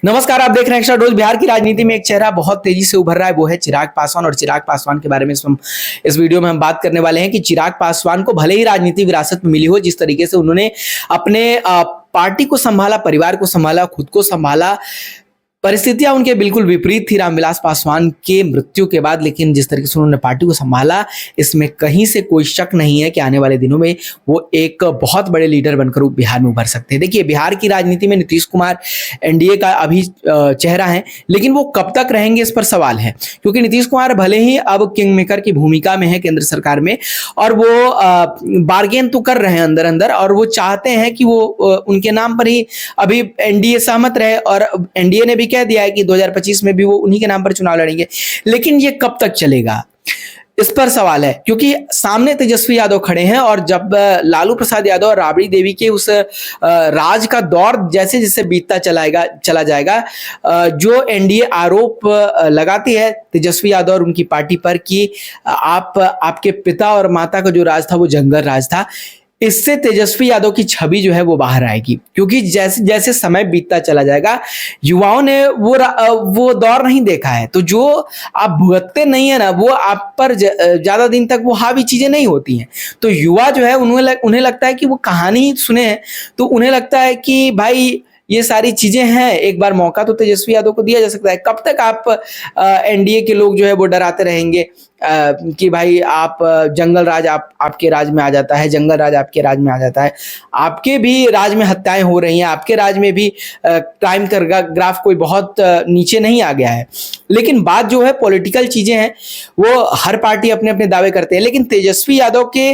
नमस्कार, आप देख रहे हैं एक्स्ट्रा डोज। बिहार की राजनीति में एक चेहरा बहुत तेजी से उभर रहा है, वो है चिराग पासवान। और चिराग पासवान के बारे में इस वीडियो में हम बात करने वाले हैं कि चिराग पासवान को भले ही राजनीति विरासत में मिली हो, जिस तरीके से उन्होंने अपने पार्टी को संभाला, परिवार को संभाला, खुद को संभाला, परिस्थितियां उनके बिल्कुल विपरीत थी रामविलास पासवान के मृत्यु के बाद। लेकिन जिस तरीके से उन्होंने पार्टी को संभाला, इसमें कहीं से कोई शक नहीं है कि आने वाले दिनों में वो एक बहुत बड़े लीडर बनकर बिहार में उभर सकते हैं। देखिए, बिहार की राजनीति में नीतीश कुमार एनडीए का अभी चेहरा है, लेकिन वो कब तक रहेंगे इस पर सवाल है। क्योंकि नीतीश कुमार भले ही अब किंग मेकर की भूमिका में है केंद्र सरकार में, और वो बार्गेन तो कर रहे हैं अंदर अंदर, और वो चाहते हैं कि वो उनके नाम पर ही अभी एनडीए सहमत रहे। और एनडीए ने भी कह दिया है कि 2025 में भी वो उन्हीं के नाम पर चुनाव लड़ेंगे। लेकिन ये कब तक चलेगा, इस पर सवाल है। क्योंकि सामने तेजस्वी यादव खड़े हैं, और जब लालू प्रसाद यादव और राबड़ी देवी के उस राज का दौर जैसे जैसे बीतता चला जाएगा, जो एनडीए आरोप लगाती है तेजस्वी यादव और उनकी पार्टी पर कि आपके पिता और माता का जो राज था वो जंगल राज था, इससे तेजस्वी यादव की छवि जो है वो बाहर आएगी। क्योंकि जैसे जैसे समय बीतता चला जाएगा, युवाओं ने वो दौर नहीं देखा है, तो जो आप भुगतते नहीं है ना, वो आप पर ज्यादा दिन तक वो हावी चीजें नहीं होती हैं। तो युवा जो है उन्हें लगता है कि वो कहानी सुने हैं, तो उन्हें लगता है कि भाई ये सारी चीजें हैं, एक बार मौका तो तेजस्वी यादव को दिया जा सकता है। कब तक आप एनडीए के लोग जो है वो डराते रहेंगे कि भाई आप जंगल राज आपके राज में आ जाता है, जंगल राज आपके राज में आ जाता है। आपके भी राज में हत्याएं हो रही हैं, आपके राज में भी क्राइम का ग्राफ कोई बहुत नीचे नहीं आ गया है। लेकिन बात जो है पॉलिटिकल चीजें हैं, वो हर पार्टी अपने अपने दावे करते हैं। लेकिन तेजस्वी यादव के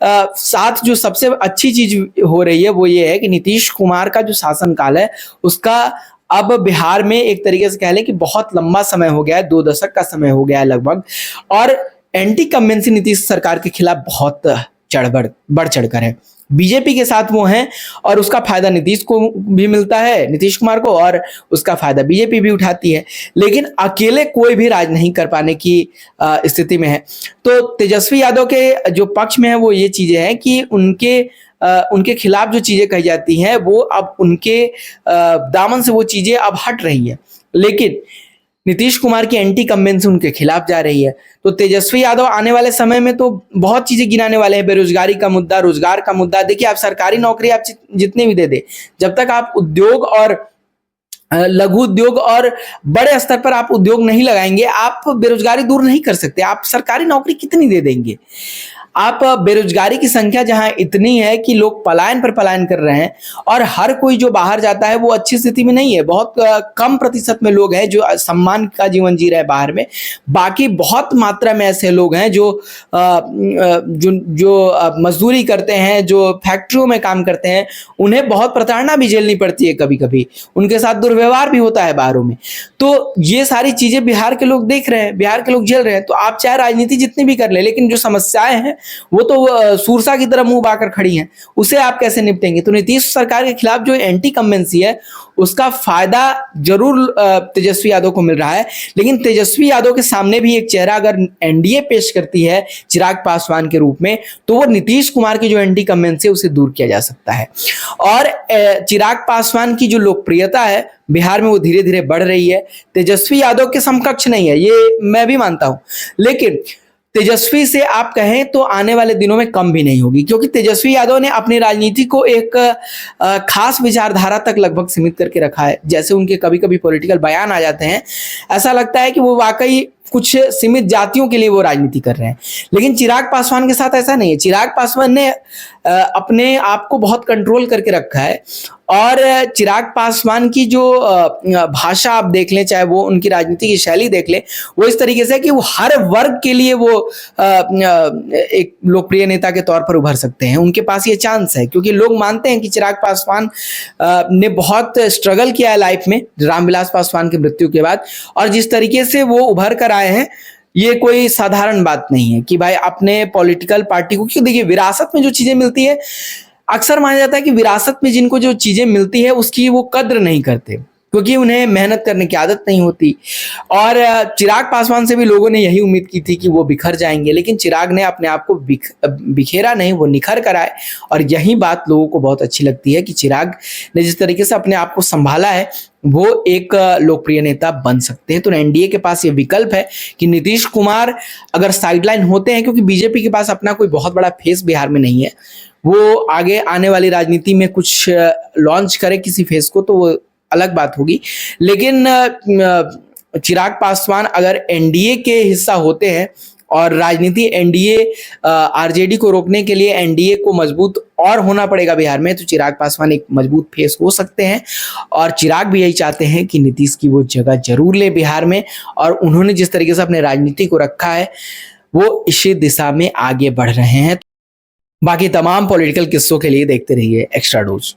साथ जो सबसे अच्छी चीज हो रही है वो ये है कि नीतीश कुमार का जो शासनकाल है उसका अब बिहार में एक तरीके से कह लें कि बहुत लंबा समय हो गया है, 2 दशक का समय हो गया है लगभग। और एंटी कमेंसी नीतीश सरकार के खिलाफ बहुत बढ़ चढ़कर है। बीजेपी के साथ वो हैं, और उसका फायदा नीतीश को भी मिलता है, नीतीश कुमार को, और उसका फायदा बीजेपी भी उठाती है। लेकिन अकेले कोई भी राज नहीं कर पाने की स्थिति में है। तो तेजस्वी यादव के जो पक्ष में है वो ये चीजें हैं कि उनके खिलाफ जो चीजें कही जाती हैं वो अब उनके दामन से वो चीजें अब हट रही है। लेकिन नीतीश कुमार की एंटी कमेंसी उनके खिलाफ जा रही है। तो तेजस्वी यादव आने वाले समय में तो बहुत चीजें गिनाने वाले हैं। बेरोजगारी का मुद्दा, रोजगार का मुद्दा। देखिए, आप सरकारी नौकरी आप जितनी भी दे दे, जब तक आप उद्योग और लघु उद्योग और बड़े स्तर पर आप उद्योग नहीं लगाएंगे, आप बेरोजगारी दूर नहीं कर सकते। आप सरकारी नौकरी कितनी दे देंगे? आप बेरोजगारी की संख्या जहां इतनी है कि लोग पलायन पर पलायन कर रहे हैं, और हर कोई जो बाहर जाता है वो अच्छी स्थिति में नहीं है। बहुत कम प्रतिशत में लोग हैं जो सम्मान का जीवन जी रहे हैं बाहर में। बाकी बहुत मात्रा में ऐसे लोग हैं जो मजदूरी करते हैं, जो फैक्ट्रियों में काम करते हैं, उन्हें बहुत प्रताड़ना भी झेलनी पड़ती है, कभी कभी उनके साथ दुर्व्यवहार भी होता है बाहरों में। तो ये सारी चीजें बिहार के लोग देख रहे हैं, बिहार के लोग झेल रहे हैं। तो आप चाहे राजनीति जितनी भी कर ले, लेकिन जो समस्याएं हैं वो तो सूरसा की तरह मुंह बाकर खड़ी हैं, उसे आप कैसे निपटेंगे? तो नीतीश सरकार के खिलाफ जो एंटी कमेंसी है उसका फायदा जरूर तेजस्वी यादव को मिल रहा है। लेकिन तेजस्वी यादव के सामने भी एक चेहरा अगर एनडीए पेश करती है चिराग पासवान के रूप में, तो वो नीतीश कुमार की जो एंटी कमेंसी है उसे दूर किया जा सकता है। और चिराग पासवान की जो लोकप्रियता है बिहार में वो धीरे धीरे बढ़ रही है। तेजस्वी यादव के समकक्ष नहीं है, ये मैं भी मानता हूं, लेकिन तेजस्वी से आप कहें तो आने वाले दिनों में कम भी नहीं होगी। क्योंकि तेजस्वी यादव ने अपनी राजनीति को एक खास विचारधारा तक लगभग सीमित करके रखा है। जैसे उनके कभी कभी पॉलिटिकल बयान आ जाते हैं, ऐसा लगता है कि वो वाकई कुछ सीमित जातियों के लिए वो राजनीति कर रहे हैं। लेकिन चिराग पासवान के साथ ऐसा नहीं है। चिराग पासवान ने अपने आप को बहुत कंट्रोल करके रखा है, और चिराग पासवान की जो भाषा आप देख लें, चाहे वो उनकी राजनीति की शैली देख लें, वो इस तरीके से है कि वो हर वर्ग के लिए वो एक लोकप्रिय नेता के तौर पर उभर सकते हैं। उनके पास ये चांस है, क्योंकि लोग मानते हैं कि चिराग पासवान ने बहुत स्ट्रगल किया है लाइफ में रामविलास पासवान की मृत्यु के बाद, और जिस तरीके से वो उभर कर आए हैं, ये कोई साधारण बात नहीं है कि भाई अपने पॉलिटिकल पार्टी को, क्यों देखिए विरासत में जो चीजें मिलती है, अक्सर माना जाता है कि विरासत में जिनको जो चीजें मिलती है उसकी वो कद्र नहीं करते। क्योंकि उन्हें मेहनत करने की आदत नहीं होती। और चिराग पासवान से भी लोगों ने यही उम्मीद की थी कि वो बिखर जाएंगे, लेकिन चिराग ने अपने आप को बिखेरा नहीं, वो निखर कर आए। और यही बात लोगों को बहुत अच्छी लगती है कि चिराग ने जिस तरीके से अपने आप को संभाला है वो एक लोकप्रिय नेता बन सकते हैं। तो एनडीए के पास ये विकल्प है कि नीतीश कुमार अगर साइडलाइन होते हैं, क्योंकि बीजेपी के पास अपना कोई बहुत बड़ा फेस बिहार में नहीं है, वो आगे आने वाली राजनीति में कुछ लॉन्च करे किसी फेस को तो वो अलग बात होगी। लेकिन चिराग पासवान अगर एनडीए के हिस्सा होते हैं और राजनीति एनडीए आरजेडी को रोकने के लिए एनडीए को मजबूत और होना पड़ेगा बिहार में, तो चिराग पासवान एक मजबूत फेस हो सकते हैं। और चिराग भी यही चाहते हैं कि नीतीश की वो जगह जरूर ले बिहार में, और उन्होंने जिस तरीके से अपने राजनीति को रखा है वो इसी दिशा में आगे बढ़ रहे हैं। बाकी तमाम पॉलिटिकल किस्सों के लिए देखते रहिए एक्स्ट्रा डोज।